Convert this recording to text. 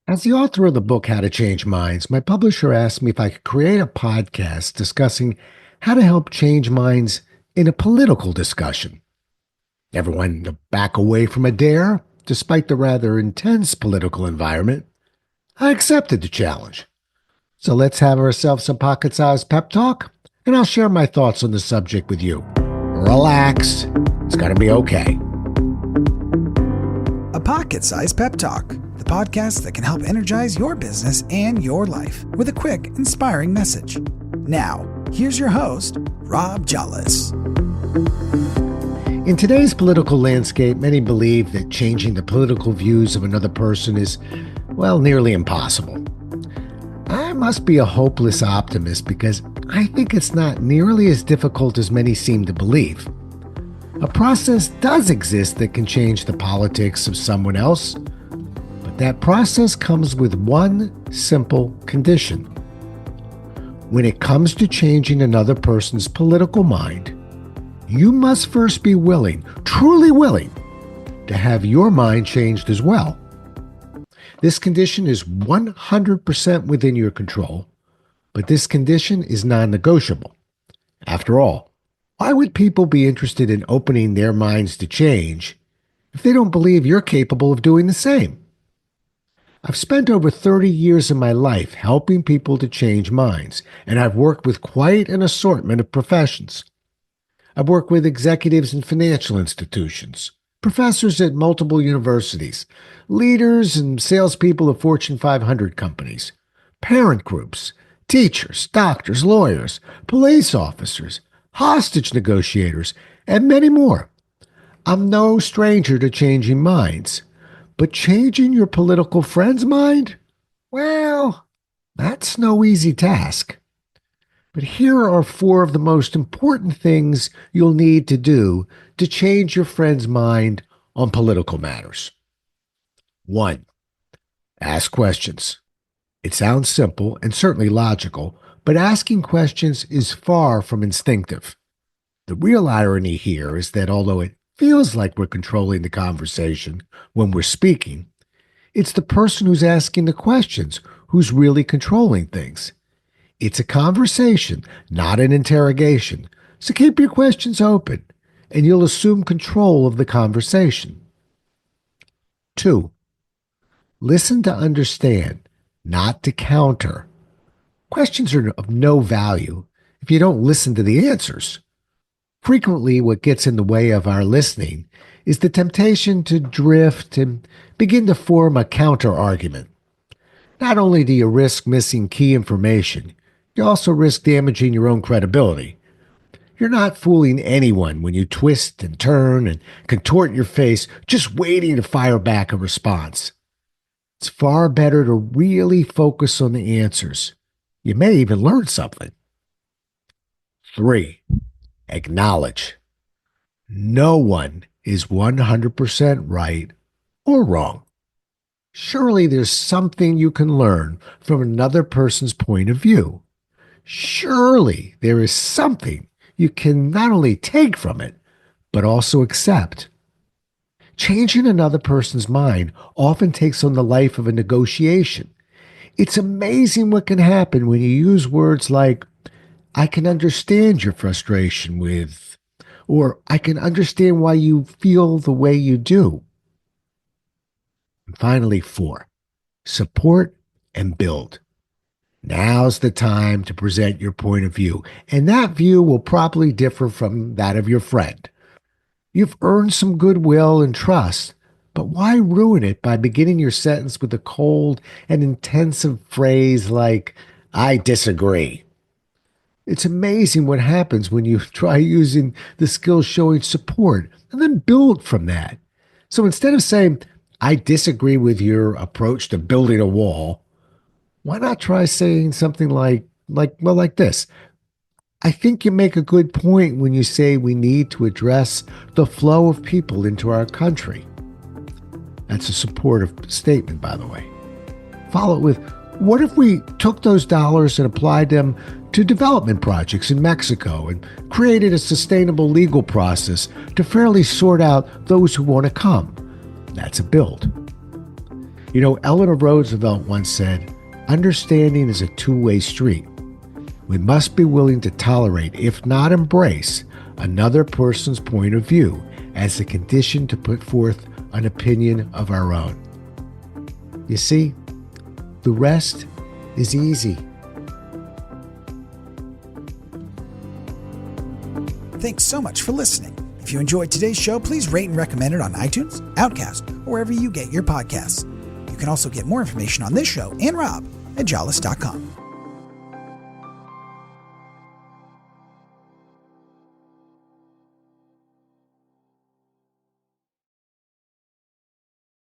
As the author of the book, How to Change Minds, my publisher asked me if I could create a podcast discussing how to help change minds in a political discussion. Everyone to back away from a dare, despite the rather intense political environment. I accepted the challenge. So let's have ourselves some Pocket Sized Pep Talk, and I'll share my thoughts on the subject with you. Relax. It's going to be okay. A Pocket Sized Pep Talk, the podcast that can help energize your business and your life with a quick, inspiring message. Now, here's your host, Rob Jollis. In today's political landscape, many believe that changing the political views of another person is, nearly impossible. I must be a hopeless optimist because I think it's not nearly as difficult as many seem to believe. A process does exist that can change the politics of someone else, but that process comes with one simple condition. When it comes to changing another person's political mind, you must first be willing, truly willing, to have your mind changed as well. This condition is 100% within your control, but this condition is non-negotiable. After all, why would people be interested in opening their minds to change if they don't believe you're capable of doing the same? I've spent over 30 years of my life helping people to change minds, and I've worked with quite an assortment of professions. I've worked with executives in financial institutions, professors at multiple universities, leaders and salespeople of Fortune 500 companies, parent groups, teachers, doctors, lawyers, police officers, hostage negotiators, and many more. I'm no stranger to changing minds, but changing your political friend's mind? That's no easy task. But here are 4 of the most important things you'll need to do to change your friend's mind on political matters. 1. Ask questions. It sounds simple and certainly logical, but asking questions is far from instinctive. The real irony here is that although it feels like we're controlling the conversation when we're speaking, it's the person who's asking the questions who's really controlling things. It's a conversation, not an interrogation, so keep your questions open, and you'll assume control of the conversation. 2. Listen to understand, not to counter. Questions are of no value if you don't listen to the answers. Frequently, what gets in the way of our listening is the temptation to drift and begin to form a counter-argument. Not only do you risk missing key information, you also risk damaging your own credibility. You're not fooling anyone when you twist and turn and contort your face just waiting to fire back a response. It's far better to really focus on the answers. You may even learn something. 3. Acknowledge. No one is 100% right or wrong. Surely there's something you can learn from another person's point of view. Surely there is something you can not only take from it, but also accept. Changing another person's mind often takes on the life of a negotiation. It's amazing what can happen when you use words like, I can understand your frustration with, or I can understand why you feel the way you do. And finally, 4, support and build. Now's the time to present your point of view, and that view will probably differ from that of your friend. You've earned some goodwill and trust, but why ruin it by beginning your sentence with a cold and intensive phrase like, I disagree? It's amazing what happens when you try using the skills showing support and then build from that. So instead of saying, I disagree with your approach to building a wall, why not try saying something like this? I think you make a good point when you say we need to address the flow of people into our country. That's a supportive statement, by the way. Follow it with, what if we took those dollars and applied them to development projects in Mexico and created a sustainable legal process to fairly sort out those who want to come? That's a build. You know, Eleanor Roosevelt once said, understanding is a two-way street. We must be willing to tolerate, if not embrace, another person's point of view as a condition to put forth an opinion of our own. You see, the rest is easy. Thanks so much for listening. If you enjoyed today's show, please rate and recommend it on iTunes, Outcast, or wherever you get your podcasts. You can also get more information on this show and Rob at jollis.com.